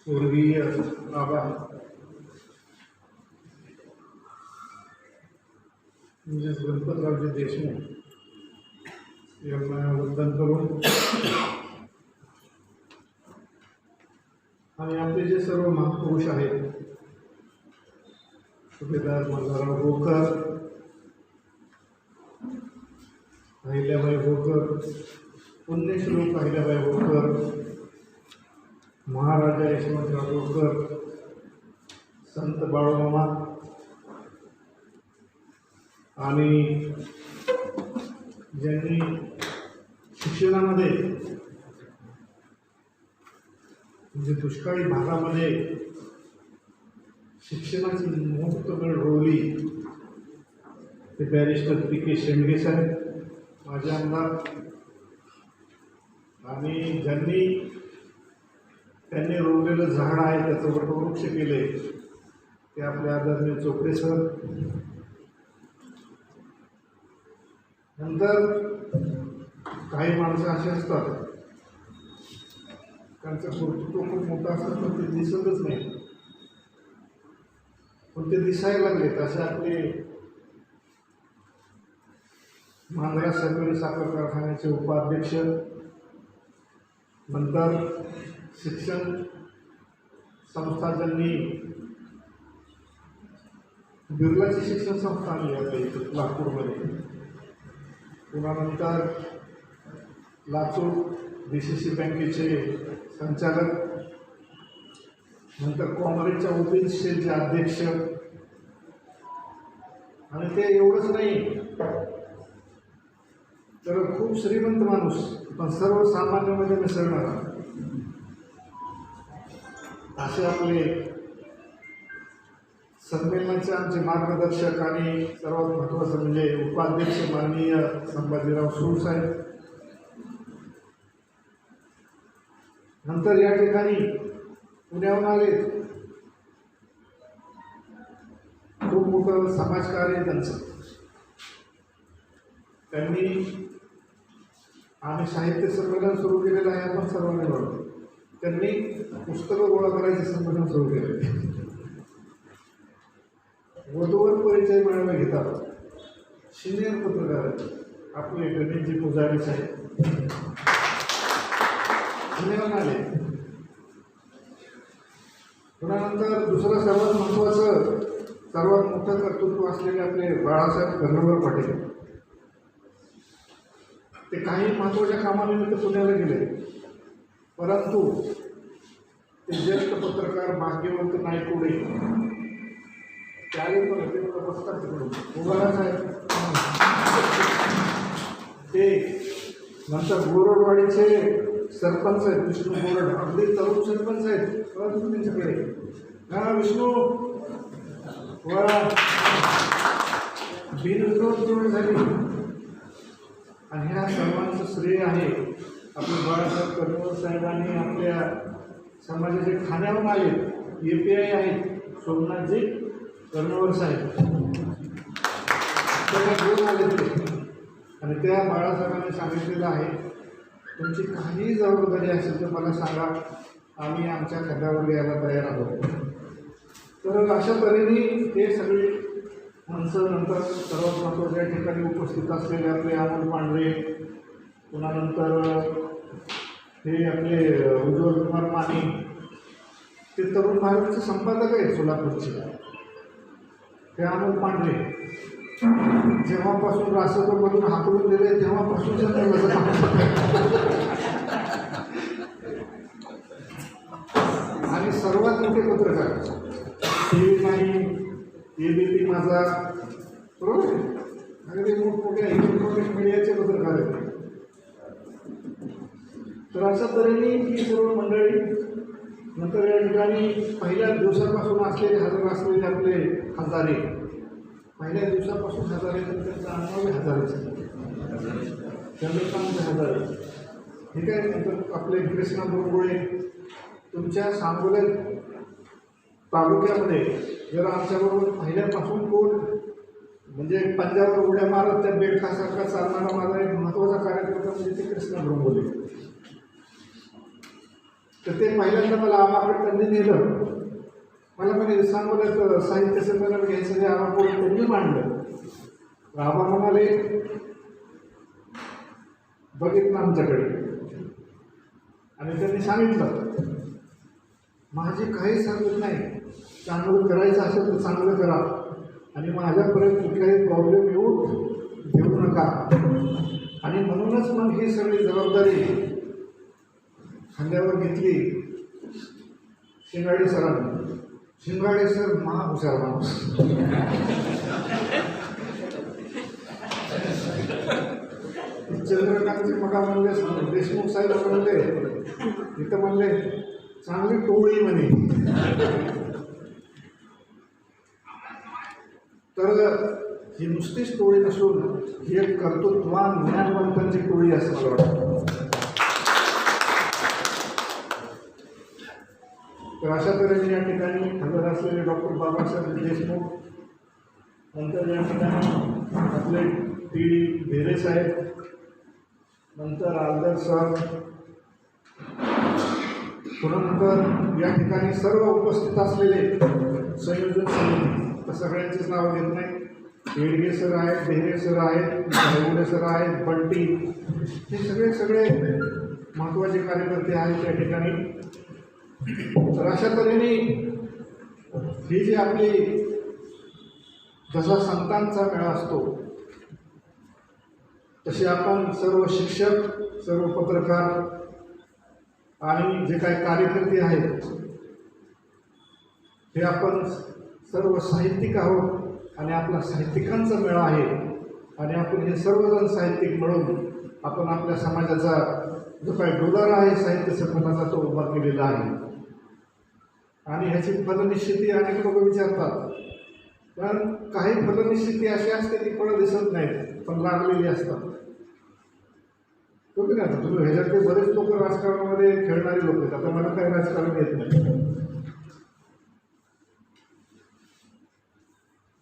स्वर्गीय बाबा म्हणजेच गणपतरावजी देशमुख यांना वंदन करून आणि आपले जे सर्व महापुरुष आहेत, सुभेदार मल्हारराव होळकर, अहिल्याबाई होळकर, पुण्यश्लोक अहिल्याबाई होळकर, महाराजा यशवंतराव होळकर, संत बाळूमामा आणि ज्यांनी शिक्षणामध्ये म्हणजे दुष्काळी भागामध्ये शिक्षणाची मोहतगड रोवली ते बॅरिस्टर PK शेंडगे साहेब, माझे आमदार, आणि त्यांनी रोवलेलं झाड आहे त्याचं वटवृक्ष केले ते आपले आदरणीय चोपडे सर. नंतर काही माणसं अशी असतात त्यांचं कर्तृत्व खूप मोठं असतं पण ते दिसतच नाही, पण ते दिसायला लागलेत. असे आपले मांजरा सहकारी साखर कारखान्याचे उपाध्यक्ष, नंतर शिक्षण संस्था ज्यांनी बिर्लाची शिक्षण संस्था आणली आपल्या इथं लातूरमध्ये, पुन्हा नंतर लातूर DCC बँकेचे संचालक, नंतर काँग्रेसच्या OPCचे अध्यक्ष, आणि ते एवढंच नाही तर खूप श्रीमंत माणूस पण सर्वसामान्यामध्ये मिसळणारा असे आपले संमेलनाचे आमचे मार्गदर्शक आणि सर्वात महत्त्वाचं म्हणजे उपाध्यक्ष माननीय संभाजीराव सूरसाहेब. नंतर या ठिकाणी पुण्याहून आले, खूप मोठं समाजकार्य त्यांचं. त्यांनी आम्ही साहित्य संमेलन सुरू केलेलं आहे, आपण सर्वांनी बघतो. त्यांनी पुस्तकं गोळा करायचे संमेलन सुरू केले. वधूवर परिचय मेळावे घेतात सिनियर पत्रकार आपले गणेशजी पुजारी साहेब पुण्याहून आले. पुन्हा नंतर दुसरं सर्वात महत्त्वाचं सर्वात मोठं कर्तृत्व असलेले आपले बाळासाहेब कर्णवर पाटील, ते काही महत्त्वाच्या कामानिमित्त पुण्याला गेले, परंतु ते ज्येष्ठ पत्रकार भाग्यवंत नायकोडे त्यावेळी पण ते बसतात तिकडून साहेब, ते नंतर बोरडवाडीचे सरपंच आहेत विष्णू बोरड, अगदी तरुण सरपंच आहेत, परंतु त्यांच्याकडे हा विष्णू बिनविरोध निवड झाली. आणि ह्या सर्वांचं श्रेय आहे आपले बाळासाहेब कर्णवर साहेबांनी आपल्या समाजाचे ठाण्याहून आले API आहेत सोमनाथजी कर्णवर साहेब, त्याला घेऊन आले ते. आणि त्या बाळासाहेबांनी सांगितलेलं आहे तुमची काहीही जबाबदारी असेल तर मला सांगा, आम्ही आमच्या खांद्यावर यायला तयार आहोत. तर अशा तऱ्हेने ते सगळे माणसं, नंतर सर्वात महत्त्वाच्या ठिकाणी उपस्थित असलेले आपले अमोल पांढरे, पुन्हा नंतर हे आपले उज्ज्वल कुमार माने, ते तरुण भारतचे संपादक आहेत सोलापूरचे, ते अमोल पांढरे जेव्हापासून रासपमधून हाकलून दिले तेव्हापासून आणि सर्वात मोठे पत्रकार TV नाही, ABP माझा, बरोबर आहे, अगदी मोठमोठ्या इलेक्ट्रॉनिक मीडियाचे पत्रकार आहेत. तर अशा तऱ्हेने ही सर्व मंडळी नंतर या ठिकाणी पहिल्या दिवसापासून हजर असलेले आपले हजारे, पहिल्या दिवसापासून हजारे, त्यांचा अनुभव हजारेच, चंद्रकांत हजारे, ठीक आहे. नंतर आपले कृष्णा बोरगोळे, तुमच्या सांगोला तालुक्यामध्ये जर आमच्याबरोबर पहिल्यापासून कोण म्हणजे पंजाबवर उड्या मारत त्या बेडकासारखा चालणारा माझा एक महत्त्वाचा कार्यकर्ता म्हणजे ते कृष्णा बोरगोळे. तर ते पहिल्यांदा मला आबाकडे त्यांनी नेलं. मला म्हणे सांगोल्यात साहित्य संमेलन घ्यायचं ते आबापुढे त्यांनी मांडलं. आबा म्हणाले बघितलं आमच्याकडे आणि त्यांनी सांगितलं माझी काहीच हरकत नाही, चांगलं करायचं असेल तर चांगलं करा आणि माझ्यापर्यंत कुठलाही प्रॉब्लेम येऊ देऊ नका. आणि म्हणूनच मग ही सगळी जबाबदारी खांद्यावर घेतली शिंगाडे सरांनी. शिंगाडे सर महाहुशार माणूस. चंद्रकांतचे मगा म्हणले, देशमुख साहेब म्हणले, इथं म्हणले चांगली टोळी म्हणे. तर ही नुसतीच टोळी नसून ही एक कर्तृत्वान ज्ञानवंतांची टोळी असं मला वाटतं. तर अशा तऱ्हेने या ठिकाणी हजर असलेले डॉक्टर बाबासाहेब देशमुख, नंतर या ठिकाणी आपले टी भेरे साहेब, नंतर आलदर सर, त्यानंतर या ठिकाणी सर्व उपस्थित असलेले संयोजन समिती, तर सगळ्यांचीच नावं घेत नाही. येडगे सर आहेत, बेहरे सर आहेत, धायगुडे सर आहेत, बंटी, हे सगळे महत्त्वाचे कार्यकर्ते आहेत या ठिकाणी. तर अशा तऱ्हेने ही जी आपली जसा संतांचा मेळा असतो तसे आपण सर्व शिक्षक, सर्व पत्रकार आणि जे काही कार्यकर्ते आहेत हे आपण सर्व साहित्यिक आहोत आणि आपला साहित्यिकांचा मेळा आहे. आणि आपण हे सर्वजण साहित्यिक मिळून आपण आपल्या समाजाचा जो काही डोलारा आहे साहित्य संमेलनाचा तो उभा केलेला आहे. आणि ह्याची फलनिश्चिती अनेक लोक विचारतात, पण काही फलनिश्चिती अशी असते ती फळं दिसत नाहीत पण लागलेली असतात. तो की नाही, तुम्ही ह्याच्यातले बरेच लोक राजकारणामध्ये खेळणारी लोक आहेत. आता मला काही राजकारण येत नाही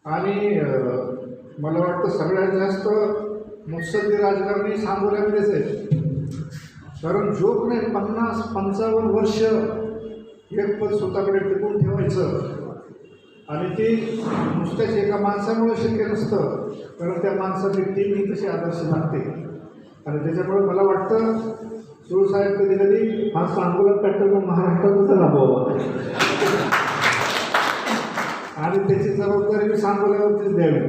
आणि मला वाटतं सगळ्यात जास्त मुत्सद्दी राजकारणी सांगोल्यामध्येच आहेत. कारण जोक नाही 50-55 वर्ष एक पद स्वतःकडे टिकून ठेवायचं आणि ते नुसत्याच एका माणसामुळे शक्य नसतं, कारण त्या माणसाची टीम ही तशी आदर्श लागते. आणि त्याच्यामुळे मला वाटतं सुळसाहेब कधी कधी हा सांगोला पॅटर्न महाराष्ट्रातच राबवावा आणि त्याची जबाबदारी मी सांगोल्यावरतीच द्यावी.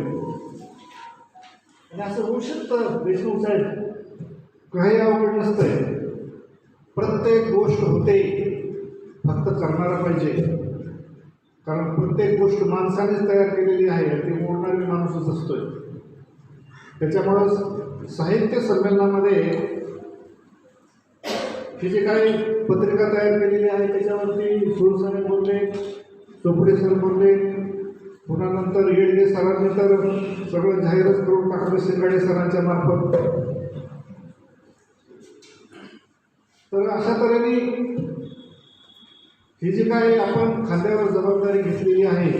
आणि असं होऊ शकतं देशमुख साहेब, काही अवघड नसतंय. प्रत्येक गोष्ट होते, फक्त करणारा पाहिजे. कारण प्रत्येक गोष्ट माणसानेच तयार केलेली आहे, ती मोडणारी माणूसच असतोय. त्याच्यामुळं साहित्य संमेलनामध्ये ही जी काही पत्रिका तयार केलेली आहे त्याच्यावरती सुरसाने बोलले, चोपडे सर बोलले, पुन्हा नंतर येडगे सरांनी तर सगळं जाहीरच करून टाकलं शिंगाडे सरांच्या मार्फत. तर अशा तऱ्हेने ही जी काही आपण खांद्यावर जबाबदारी घेतलेली आहे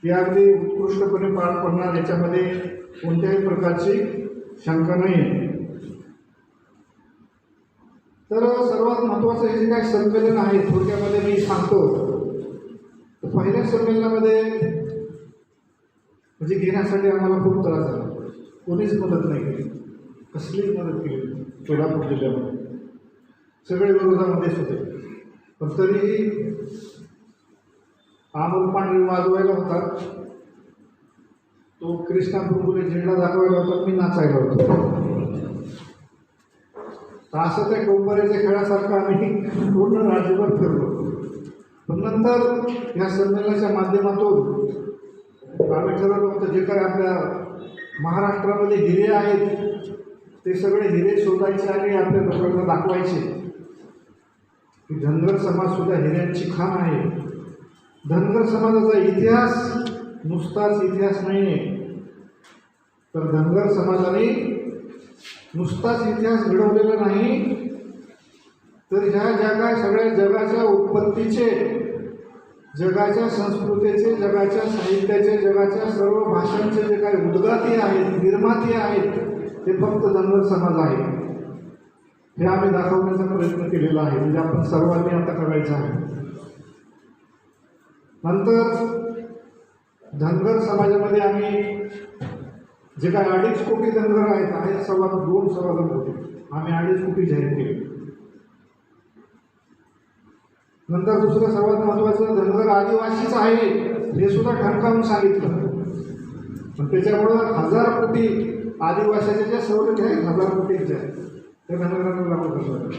ती अगदी उत्कृष्टपणे पार पडणार, याच्यामध्ये कोणत्याही प्रकारची शंका नाही. तर सर्वात महत्त्वाचं हे जे काही संमेलन आहे थोडक्यामध्ये मी सांगतो. तर पहिल्या संमेलनामध्ये म्हणजे घेण्यासाठी आम्हाला खूप त्रास झाला. कोणीच मदत नाही केली, कसलीच मदत केली. सोलापूर जिल्ह्यामध्ये सगळे विरोधामध्येच होते. पण तरीही अमोल पांढरे वाजवायला होता, तो कृष्णा बुंबुले झेंडा दाखवायला होता, मी नाचायला होतो. असं त्या डोंबरेच्या खेळासारखं आम्ही पूर्ण राज्यभर फिरलो. पण नंतर ह्या संमेलनाच्या माध्यमातून आम्ही ठरवलं होतं जे काही आपल्या महाराष्ट्रामध्ये हिरे आहेत ते सगळे हिरे शोधायचे आणि आपल्या लोकांना दाखवायचे की धनगर समाजसुद्धा हिऱ्यांची खाण आहे. धनगर समाजाचा इतिहास नुसताच इतिहास नाही आहे, तर धनगर समाजाने नुसताच इतिहास घडवलेला नाही, तर ह्या ज्या काय सगळ्या जगाच्या उत्पत्तीचे, जगाच्या संस्कृतीचे, जगाच्या साहित्याचे, जगाच्या सर्व भाषांचे जे काही उद्गाती आहेत, निर्माती आहेत, ते फक्त धनगर समाज आहे. हे आम्ही दाखवण्याचा प्रयत्न केलेला आहे, म्हणजे आपण सर्वांनी आता करायचं आहे. नंतर धनगर समाजामध्ये आम्ही जे काय 2.5 कोटी धनगर आहेत 2 सव्वा 2 कोटी आम्ही 2.5 कोटी जाहीर केले. नंतर दुसरं सर्वात महत्त्वाचं, धनगर आदिवासीच आहे हे सुद्धा ठणकावून सांगितलं. पण त्याच्यामुळं 1000 कोटी आदिवासीच्या ज्या सवलती आहेत 1000 कोटीच्या त्या धनगरांना लागू करतात.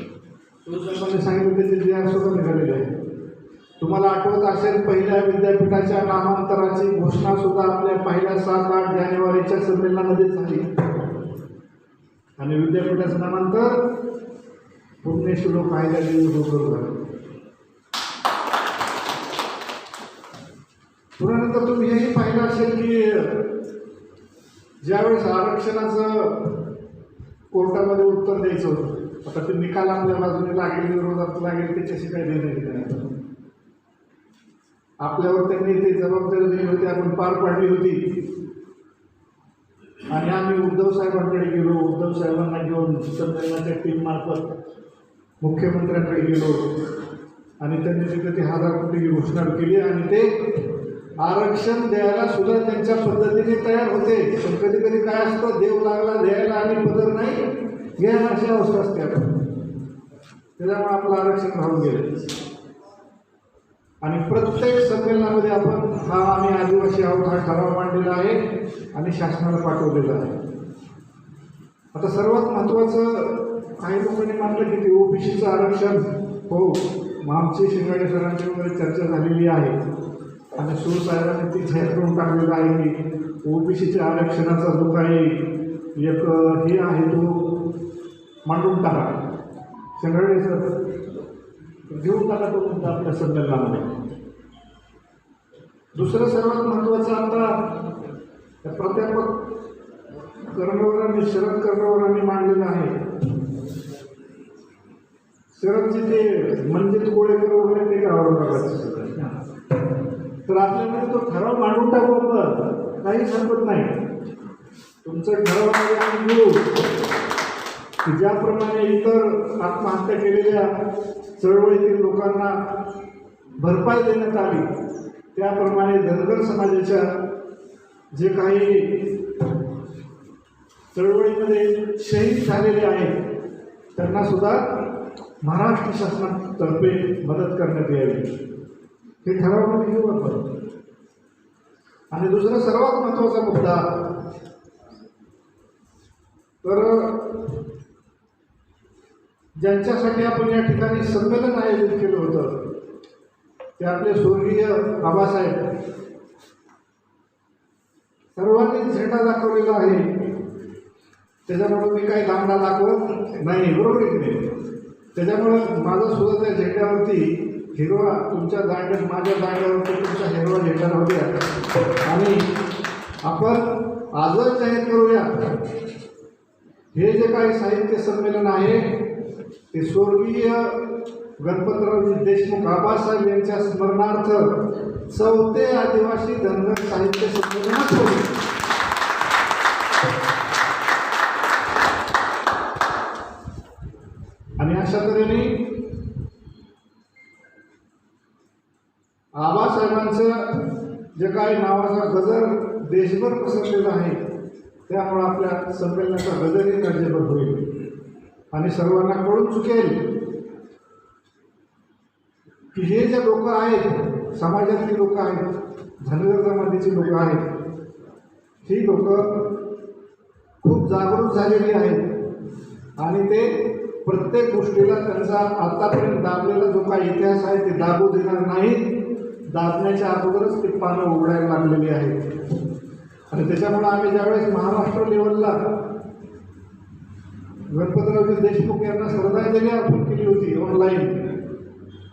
सांगितलं त्याचे जे सुद्धा निघालेले आहे. तुम्हाला आठवत असेल, पहिल्या विद्यापीठाच्या नामांतराची घोषणा सुद्धा आपल्या पहिल्या 7-8 जानेवारीच्या संमेलनामध्ये झाली आणि विद्यापीठाचं नामांतर पुण्यश्लोक कायद्याने उघडून झालं. पुन्हा तुम्ही हेही पाहिलं असेल की ज्यावेळेस आरक्षणाचं कोर्टामध्ये उत्तर द्यायचं होतं, आता ते निकाल आपल्या बाजूने लागेल विरोधात लागेल त्याच्याशी काही देणं नाही. आपल्यावर त्यांनी ते जबाबदारी दिली होती, आपण पार पाडली होती आणि आम्ही उद्धव साहेबांकडे गेलो. उद्धव साहेबांना घेऊन संमेलनाच्या टीममार्फत मुख्यमंत्र्यांकडे गेलो आणि त्यांनी तिथे 1000 कोटी घोषणा केली आणि ते आरक्षण द्यायला सुद्धा त्यांच्या पद्धतीने तयार होते. पण कधी कधी काय असतं, देव लागला द्यायला आणि पदर नाही घ्यायला अशी अवस्था असते. त्याच्यामुळे आपलं आरक्षण राहून गेलं आणि प्रत्येक संमेलनामध्ये आपण आम्ही आदिवासी आहोत हा ठराव मांडलेला आहे आणि शासनाला पाठवलेला आहे. आता सर्वात महत्त्वाचं, काही लोकांनी मानलं की ते ओबीसीचं आरक्षण, हो आमची शिंगाडे सरांची वगैरे चर्चा झालेली आहे आणि साहेबांनी ती जाहीर करून टाकलेलं आहे की ओबीसीच्या आरक्षणाचा जो काही एक हे आहे तो मांडून टाका. शिंगाडे सर घेऊन टाका तो मुद्दा आपल्या संमेलनामध्ये. दुसरं सर्वात महत्त्वाचं, आता प्राध्यापक कर्णवरांनी शरद कर्णवरांनी मांडलेलं आहे. शरदजी ते म्हणजे गोळेकर वगैरे ते गावावर बघायचं. तर आपल्यामध्ये तो ठराव मांडून टाकू आपण, काही हरकत नाही. तुमचं ठरावामध्ये आम्ही घेऊ की ज्याप्रमाणे इतर आत्महत्या केलेल्या चळवळीतील लोकांना भरपाई देण्यात आली, त्याप्रमाणे धनगर समाजाच्या जे काही चळवळीमध्ये शहीद झालेले आहेत त्यांना सुद्धा महाराष्ट्र शासनातर्फे मदत करण्यात यावी, हे ठरावामध्ये घेऊ आपण. आणि दुसरा सर्वात महत्त्वाचा मुद्दा, तर ज्यांच्यासाठी आपण या ठिकाणी संमेलन आयोजित केलं होतं ते आपले स्वर्गीय बाबासाहेब, सर्वांनी झेंडा दाखवलेला आहे. त्याच्यामुळे मी काही दांडा दाखवत नाही, बरोबर की नाही. त्याच्यामुळं माझा सुद्धा त्या झेंड्यावरती हिरवा, तुमच्या दांड्यात माझ्या दांड्यावरती तुमचा हिरवा झेंडा राहू द्या आणि आपण आजच जाहीर करूया, हे जे काही साहित्य संमेलन आहे ते स्वर्गीय गणपतरावजी देशमुख आबासाहेब यांच्या स्मरणार्थ 4थे आदिवासी धनगर साहित्य संमेलनात होईल. आणि अशा तऱ्हेने आबासाहेबांचं जे काही नावाचा गजर देशभर पसरलेला आहे, त्यामुळे आपल्या संमेलनाचा गजरही राज्यभर होईल आणि सर्वांना कळून चुकेल की हे जे लोक आहेत, समाजातली लोक आहेत, धनगर जमातीची लोक आहेत, ही लोक खूप जागरूक झालेली आहेत आणि ते प्रत्येक गोष्टीला त्यांचा आतापर्यंत दाबलेला जो काही इतिहास आहे ते दाबू देणार नाहीत. दाबण्याच्या अगोदरच ते पानं उघडायला लागलेली आहेत. आणि त्याच्यामुळे आम्ही ज्यावेळेस महाराष्ट्र लेवलला गणपतरावजी देशमुख यांना श्रद्धांजली अर्पण केली होती ऑनलाईन,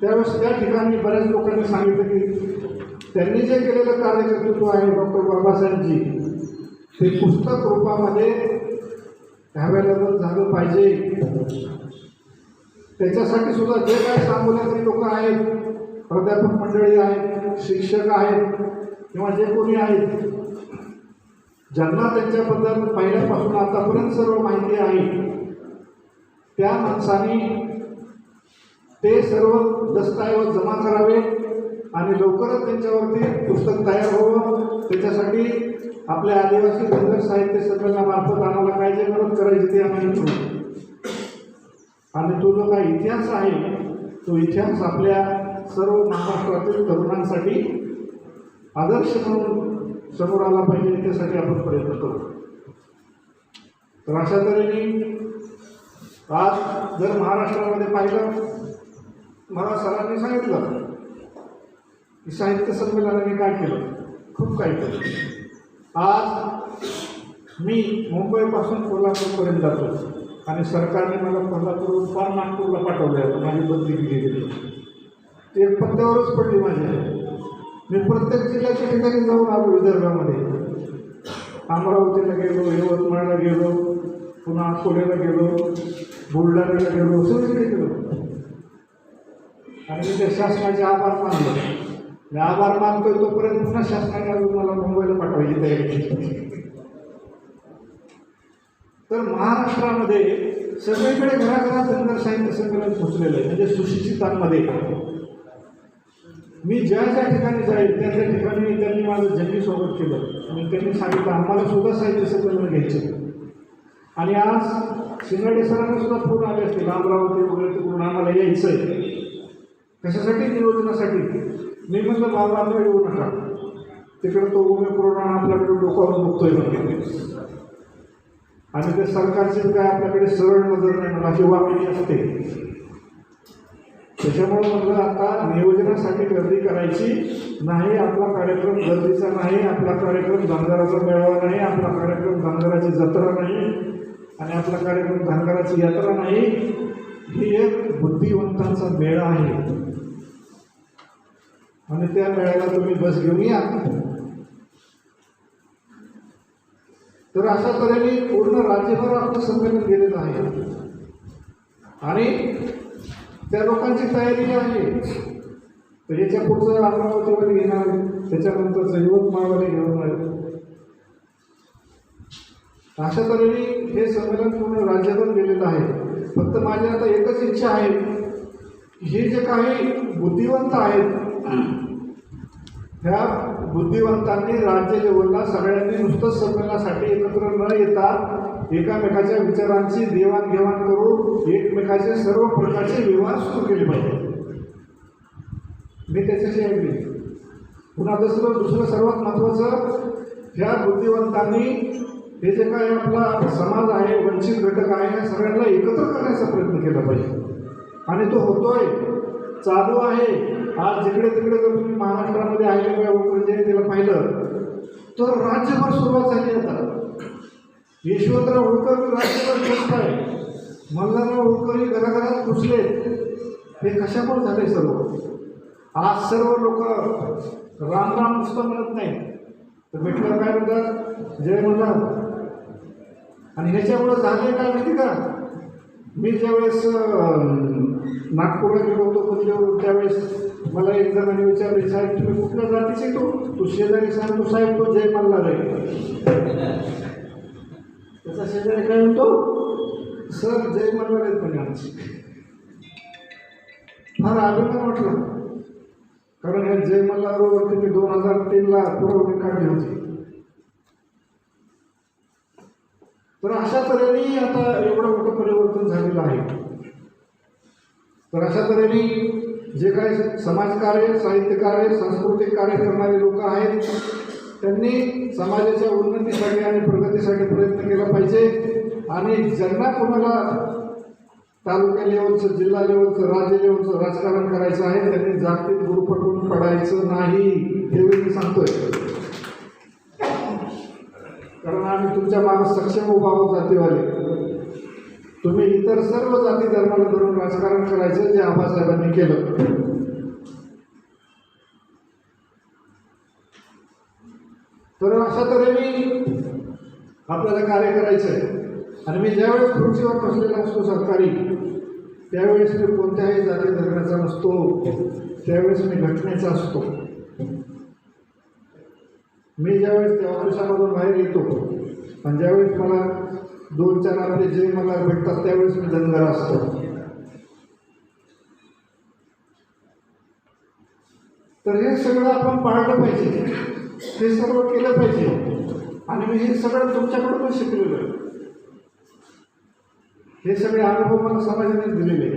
त्यावेळेस त्या ठिकाणी बऱ्याच लोकांनी सांगितलं की त्यांनी जे केलेलं कार्यकर्तृत्व आहे डॉक्टर बाबासाहेबजी, ते पुस्तक रूपामध्ये अवेलेबल झालं पाहिजे. त्याच्यासाठी सुद्धा जे काही सांगोल्यातली लोक आहेत, प्राध्यापक मंडळी आहेत, शिक्षक आहेत किंवा जे कोणी आहेत, ज्यांना त्यांच्याबद्दल पहिल्यापासून आतापर्यंत सर्व माहिती आहे, त्या माणसाने ते सर्व दस्तऐवज जमा करावे आणि लवकरच त्यांच्यावरती पुस्तक तयार व्हावं. त्याच्यासाठी आपल्या आदिवासी धनगर साहित्य संमेलनामार्फत आम्हाला काय जे मदत करायची ते आम्ही करू. आणि तो जो काही इतिहास आहे तो इतिहास आपल्या सर्व महाराष्ट्रातील तरुणांसाठी आदर्श म्हणून समोर आला पाहिजे, त्यासाठी आपण प्रयत्न करू. तर अशा तऱ्हेने आज जर महाराष्ट्रामध्ये पाहिलं, मला सरांनी सांगितलं की साहित्य संमेलनाने काय केलं, खूप काय केलं. आज मी मुंबईपासून कोल्हापूरपर्यंत जातो आणि सरकारने मला कोल्हापूरहून फार नागपूरला पाठवलं आहे. माझी बदली केली गेली, ते पत्त्यावरच पडली माझी. मी प्रत्येक जिल्ह्याच्या ठिकाणी जाऊन आलो. विदर्भामध्ये अमरावतीला गेलो, यवतमाळला गेलो, पुन्हा अकोल्याला गेलो, बुलढाण्याला गेलो, सगळीकडे गेलो. आणि मी त्या शासनाचे आभार मानलो. मी आभार मानतोय तोपर्यंत पुन्हा शासनाने अजून मला मुंबईला पाठवायची तयारी केली. तर महाराष्ट्रामध्ये सगळीकडे घराघरात धनगर साहित्य संमेलन पोचलेलं आहे. म्हणजे सुशिक्षितांमध्ये मी ज्या ज्या ठिकाणी जाईल त्या त्या ठिकाणी त्यांनी माझं जंगी स्वागत केलं आणि त्यांनी सांगितलं आम्हाला सुद्धा साहित्य संमेलन घ्यायचे. आणि आज शिंगाडे सरांना सुद्धा फोन आले असतील, अमरावती वगैरे तिकडून आम्हाला यायचं आहे. कशासाठी? नियोजनासाठी. मी म्हटलं बाबा वेळ येऊ नका, तिकडे तो ओमिक्रॉन आपल्याकडे डोकावून बघतोय म्हणजे. आणि ते सरकारची काय आपल्याकडे सरळ नजर नाही मला अशी वागणी असते. त्याच्यामुळे म्हटलं आता नियोजनासाठी गर्दी करायची नाही. आपला कार्यक्रम गर्दीचा नाही, आपला कार्यक्रम धनगराचा मेळावा नाही, आपला कार्यक्रम धनगराची जत्रा नाही आणि आपला कार्यक्रम धनगराची यात्रा नाही. ही एक बुद्धिवंतांचा मेळा आहे आणि त्या मेळ्याला तुम्ही बस घेऊन या. तर अशा तऱ्हेने पूर्ण राज्यभर आपलं संमेलन गेलेलं आहे आणि त्या लोकांची तयारी आहे. तर याच्या पुढचं अमरावतीमध्ये घेणार, त्याच्यानंतरचं यवतमाळमध्ये घेणार. अशा तऱ्हेने हे संमेलन पूर्ण राज्यभर गेलेलं आहे. फक्त माझी आता एकच इच्छा आहे की हे जे काही बुद्धिवंत आहेत ह्या बुद्धिवंतांनी राज्य लेवलला सगळ्यांनी नुसतं संमेलनासाठी एकत्र न येता एकामेकाच्या विचारांची देवाणघेवाण करून एकमेकाचे सर्व प्रकारचे व्यवहार सुरू केले पाहिजे. मी त्याच्याशी ऐकली. पुन्हा दुसरं सर्वात महत्त्वाचं, ह्या बुद्धिवंतांनी हे जे काही आपला समाज आहे, वंचित घटक आहे, या सगळ्यांना एकत्र करण्याचा प्रयत्न केला पाहिजे आणि तो होतोय, चालू आहे. आज जिकडे तिकडे जर तुम्ही महाराष्ट्रामध्ये अहिल्याबाई होळकर जयंतीला पाहिलं तर राज्यभर सुरुवात झाली. आता यशवंतराव होळकर राज्यभर पोचत आहे, मल्हारराव होळकरही घराघरात पोचले. हे कशामुळे झाले सर्व? आज सर्व लोक राम राम नुसतं म्हणत नाही तर भेटलं काय म्हणतात, जय मल्हार. आणि ह्याच्यामुळे झाले काय माहिती का? मी ज्यावेळेस नागपूरला गेलो होतो पण त्यावेळेस मला एक जणांनी विचारले, साहेब तुम्ही कुठल्या जातीचे? तू शेजारी सांगतो साहेब तो जय मल्हार आहे. त्याचा शेजारी काय म्हणतो, सर जय मल्हार आहेत म्हणे आमची. फार अभिमान वाटला, कारण हे जय मल्हारवरती मी 2003ला पुरवणी काढली होती. तर अशा तऱ्हेने आता एवढं मोठं परिवर्तन झालेलं आहे. तर अशा तऱ्हेने जे काही समाजकार्य, साहित्यकार्य, सांस्कृतिक कार्य करणारे लोक आहेत त्यांनी समाजाच्या उन्नतीसाठी आणि प्रगतीसाठी प्रयत्न केला पाहिजे. आणि ज्यांना कोणाला तालुका लेवलचं, जिल्हा लेवलचं, राज्य लेवलचं राजकारण करायचं आहे त्यांनी जागतिक गुरुपटून पडायचं नाही, हे मी सांगतोय. कारण आम्ही तुमच्या मागे सक्षम उभा आहोत जातीवाले. तुम्ही इतर सर्व जाती धर्माला धरून राजकारण करायचं जे आबासाहेबांनी केलं. तर अशा तऱ्हेने आपल्याला कार्य करायचं आहे. आणि मी ज्यावेळेस खुर्चीवर बसलेला असतो सरकारी, त्यावेळेस मी कोणत्याही जाती धर्माचा नसतो, त्यावेळेस मी घटनेचा असतो. मी ज्यावेळेस त्या ऑफिसामधून बाहेर येतो आणि ज्यावेळेस मला 2-4 आपले जे मला भेटतात त्यावेळेस मी धनगर असतो. तर हे सगळं आपण पाळलं पाहिजे, हे सर्व केलं पाहिजे. आणि मी हे सगळं तुमच्याकडूनच शिकलेलं आहे. हे सगळे अनुभव मला समाजाने दिलेले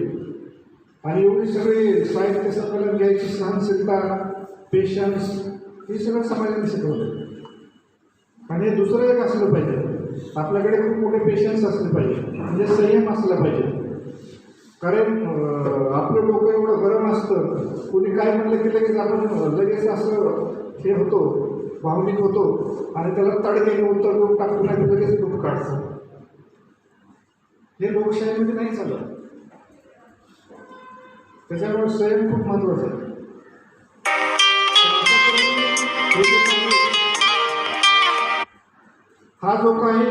आणि एवढी सगळी साहित्य संमेलन घ्यायची सहनशीलता, पेशन्स, हे सगळं समाजाने शिकवलं. आणि हे दुसरं एक असलं पाहिजे, आपल्याकडे खूप मोठे पेशन्स असले पाहिजे, म्हणजे संयम असला पाहिजे. कारण आपलं डोकं एवढं गरम असतं, कोणी काय म्हणलं की लगेच आपण लगेच असं हे होतो, भावनिक होतो आणि त्याला तडक्याने उत्तर देऊन टाकून नाही लगेच डोकं काढतो. हे लोकशाहीमध्ये नाही चालत. त्याच्यामुळे संयम खूप महत्वाचं आहे. हा जो काही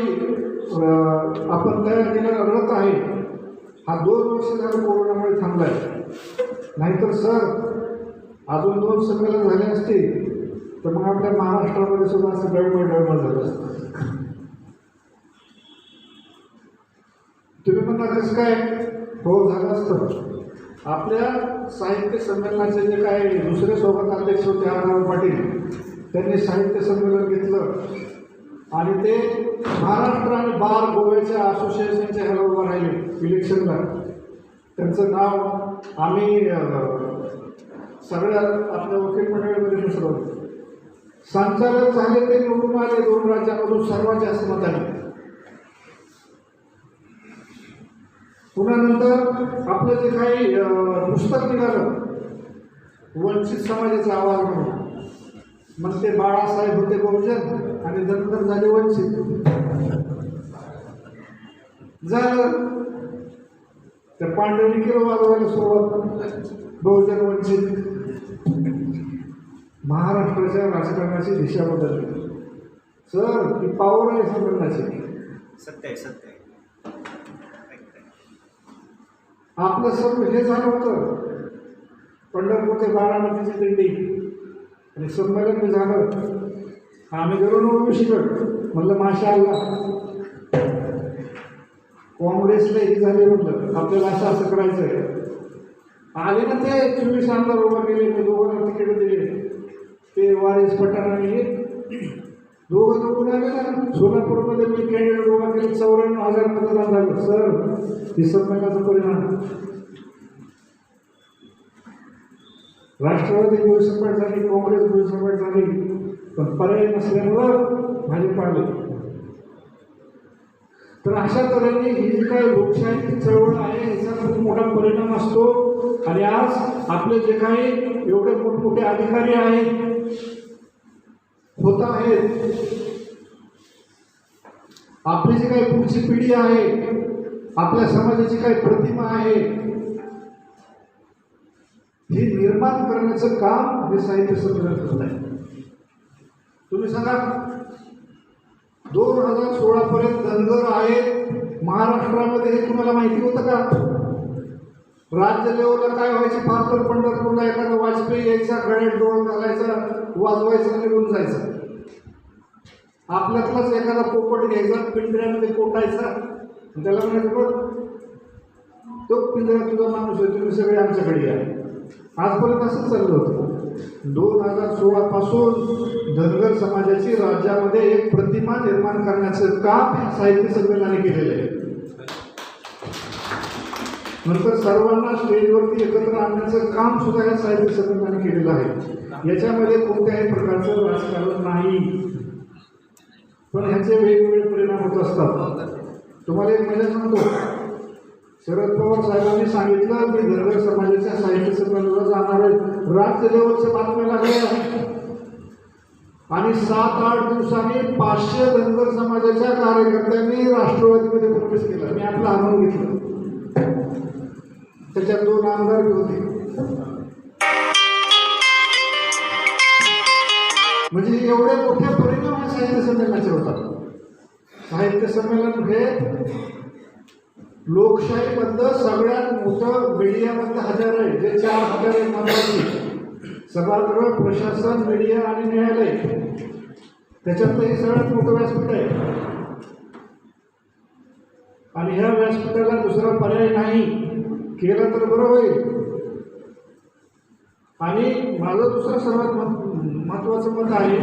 आपण तयार केलेला रथ आहे, हा 2 वर्ष झालं कोरोनामुळे थांबलाय. नाहीतर सर अजून 2 संमेलन झाले असते तर मग आपल्या महाराष्ट्रामध्ये सुद्धा असं डळमळ झालं असतं. तुम्ही म्हणता कसं काय? हो, झालं असतं. आपल्या साहित्य संमेलनाचे जे काय दुसरे सोबत अध्यक्ष होते आर पाटील, त्यांनी साहित्य संमेलन घेतलं आणि ते महाराष्ट्र आणि बार गोव्याच्या असोसिएशनच्या ह्याला उभं राहिले इलेक्शनला. त्यांचं नाव आम्ही सगळ्या आपल्या वकील मंडळीमध्ये मिसळवलं. संचालक झाले, ते निवडून आले 2 राज्यामधून सर्वात जास्त मतांनी. पुन्हा नंतर आपलं जे काही पुस्तक निघालं वंचित समाजाचा आवाज म्हणून, मग ते बाळासाहेब होते बहुजन आणि धनगर झाले वंचित. झालं त्या पांढरीकीला वाजवायला सुरुवात, बहुजन वंचित. महाराष्ट्राच्या राजकारणाची दिशा बदलली. सर ती पावर आहे संमेलनाची. सत्य सत्य आपलं सर्व हे झालं होतं, पंढरपूर ते बारामतीची दिंडी आणि संमेलन बी झालं. आम्ही गेलो ओबीसीकडं, म्हणलं माशाअल्लाह काँग्रेसला हे झाले, म्हटलं आपल्याला असं करायचं आहे. आले ना ते 24 आमदार उभा केले, मी 2 तिकीट दिले. ते वारिस पठाण आणि 2 निवडून आले ना. सोलापूरमध्ये मी कॅन्डिडेट उभा केले, 94,000 मतदान झालं. सर हे संमेलनाचा परिणाम. राष्ट्रवादी भुईसपाट झाली, काँग्रेस भुईसपाट झाली, पण पर्याय नसल्यामुळं भाजप आले. तर अशा तऱ्हेने ही जी काही लोकशाहीची चळवळ आहे याचा खूप मोठा परिणाम असतो. आणि आज आपले जे काही एवढे मोठमोठे अधिकारी आहेत, होत आहेत, आपली जी काही पुढची पिढी आहे, आपल्या समाजाची काही प्रतिमा आहे, ही निर्माण करण्याचं काम हे साहित्य संमेलन करत आहे. तुम्ही सांगा 2016 पर्यंत धनगर आहेत महाराष्ट्रामध्ये, हे तुम्हाला माहिती होतं का? राज्य लेवलला काय व्हायचे? फार तर पंढरपूरला एखादा वाजपेयी यायचा, गळ्यात डोळ घालायचा, वाजवायचा, निघून जायचा. आपल्यातलाच एखादा पोपट घ्यायचा, पिंजऱ्यामध्ये कोटायचा, त्याला म्हणायचं बघ तो पिंजरा तुझा माणूस आहे, तुम्ही सगळे आमच्याकडे या. आजपर्यंत असंच चाललं होतं. 2016 पासून धनगर समाजाची राज्यामध्ये एक प्रतिमा निर्माण करण्याचं काम या साहित्य संमेलनाने केलेलं आहे. नंतर सर्वांना स्टेजवरती एकत्र आणण्याचं काम सुद्धा या साहित्य संमेलनाने केलेलं आहे. याच्यामध्ये कोणत्याही प्रकारचं राजकारण नाही, पण ह्याचे वेगवेगळे परिणाम होत असतात. तुम्हाला एक मजा सांगतो, शरद पवार साहेबांनी सांगितलं की धनगर समाजाच्या साहित्य संमेलनाला जाणार आहे. राज्य लेवलच्या बातम्या लागल्या आणि 7-8 दिवसांनी 500 धनगर समाजाच्या कार्यकर्त्यांनी राष्ट्रवादीमध्ये प्रवेश केला. मी आपलं आव्हान घेतलं, त्याच्यात 2 आमदार होते. म्हणजे एवढे मोठे परिणाम या साहित्य संमेलनाचे होतात. साहित्य संमेलन हे लोकशाहीमधलं सगळ्यात मोठं मीडियामधलं हत्यार आहे. जे 4 हत्यार आहेत महत्वाची: सभागृह, प्रशासन, मीडिया आणि न्यायालय. त्याच्यातलं हे सगळ्यात मोठं व्यासपीठ आहे. आणि ह्या व्यासपीठाला दुसरा पर्याय नाही केला तर बरं होईल. आणि माझं दुसरं सर्वात महत्त्वाचं मत आहे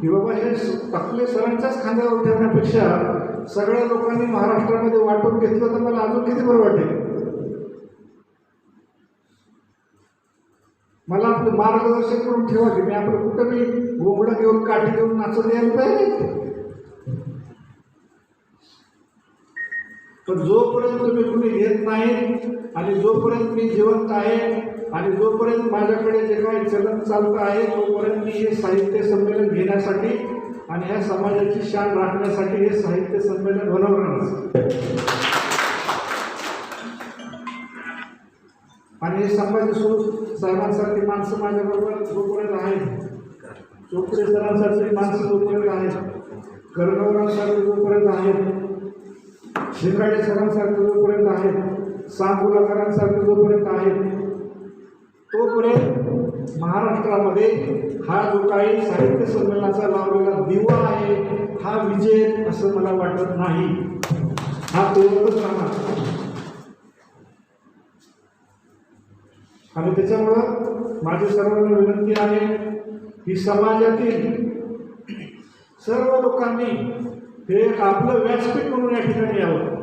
की बाबा हे टकले सरांच्याच खांद्यावर ठेवण्यापेक्षा सगळ्या लोकांनी महाराष्ट्रामध्ये वाटून घेतलं तर मला अजून किती बरं वाटेल. मला आपलं मार्गदर्शन करून ठेवा की मी आपलं कुठं मी घोंगडं घेऊन काठी घेऊन नाचत यायला पाहिजे. पण जोपर्यंत तुम्ही कुणी घेत नाही आणि जोपर्यंत मी जिवंत आहे आणि जोपर्यंत माझ्याकडे जे काही चलन चालतं आहे तोपर्यंत मी हे साहित्य संमेलन घेण्यासाठी आणि ह्या समाजाची शान राखण्यासाठी हे साहित्य संमेलन बनवणार. आणि हे संभाजी साहेबांसारखी माणसं माझ्याबरोबर जोपर्यंत आहेत, चोपडे सरांसारखी माणसं जोपर्यंत आहेत, कर्णवरांसारखे जोपर्यंत आहेत, शिंगाडे सरांसारखे जोपर्यंत आहेत, सांगोलाकरांसारखे जोपर्यंत आहेत, तोपर्यंत महाराष्ट्रामध्ये हा जो काही साहित्य संमेलनाचा लावलेला दिवा आहे हा विजय असं मला वाटत नाही. हा तेवढंच राहणार. आणि त्याच्यामुळं माझी सर्वांना विनंती आहे की समाजातील सर्व लोकांनी हे एक आपलं व्यासपीठ म्हणून या ठिकाणी यावं.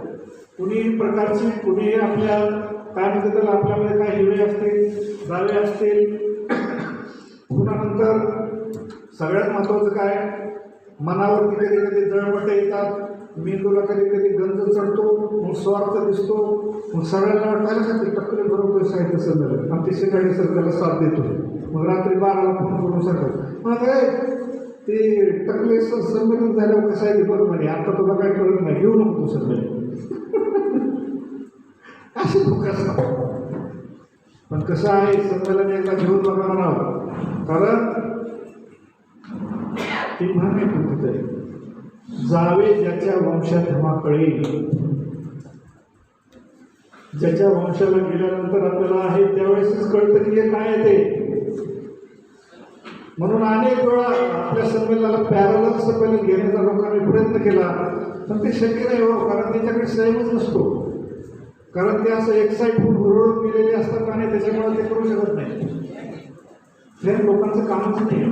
कुणीही प्रकारची कुणीही आपल्या काय म्हणते त्याला आपल्यामध्ये काय हिवे असतील, दावे असतील. पुन्हा नंतर सगळ्यात महत्त्वाचं काय, मनावरती कधी कधी जळमटे येतात, मेंदूला कधी कधी गंज चढतो, मग स्वार्थ दिसतो, मग सगळ्यांना वाटायला का ते टक्करे बरोबर साहित्य संमेलन आणि ते शिकाडी सर त्याला साथ देतो. मग रात्री 12ला फोन करून सांगतात मग काय ते टकले संमेलन झाल्यावर कसं आहे ते बरोबर आहे, आता तुला काय कळत नाही, घेऊ नको तू संमेलन. असे लोक असतात. पण कसं आहे संमेलन एकदा घेऊन बघा म्हणावं. कारण ती म्हण आहे तिथे जावे ज्याच्या वंशात हवा कळेल. ज्याच्या वंशाला गेल्यानंतर आपल्याला आहे त्यावेळेसच कळतं की हे काय आहे ते. म्हणून अनेक वेळा आपल्या संमेलनाला पॅरलल संमेलन घेण्याचा लोकांनी प्रयत्न केला पण ते शक्य नाही हो. कारण त्याच्याकडे संयमच नसतो. कारण ते असं एक्साईट होऊन हुरळून गेलेले असतात आणि त्याच्यामुळे ते करू शकत नाही. हे लोकांचं कामच नाही.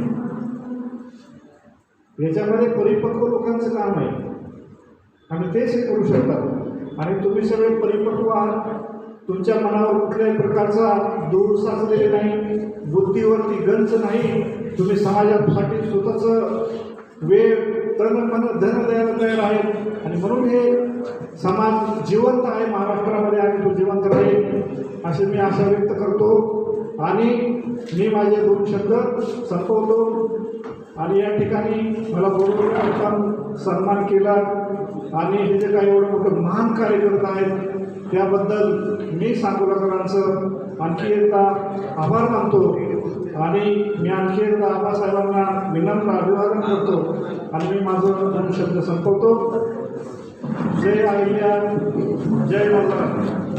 याच्यामध्ये परिपक्व लोकांचं काम आहे आणि तेच हे करू शकतात. आणि तुम्ही सगळे परिपक्व आहात. तुमच्या मनावर कुठल्याही प्रकारचा दूर साचलेले नाही, बुद्धीवरती गंज नाही. तुम्ही समाजासाठी स्वतःचं वेळ तन मन धन द्यायला तयार आहे. आणि म्हणून हे समाज जिवंत आहे महाराष्ट्रामध्ये आणि तो जिवंत राहील अशी मी आशा व्यक्त करतो. आणि मी माझे 2 शब्द संपवतो. आणि या ठिकाणी मला बोलवून सन्मान केला आणि हे जे काही एवढं मोठं महान कार्य करत आहेत त्याबद्दल मी सांगोलाकरांचं आणखी एकदा आभार मानतो. आणि मी आणखी एकदा आबासाहेबांना विनम्र अभिवादन करतो आणि मी माझं 2 शब्द संपवतो. जय अहिल्या, जय महाराज.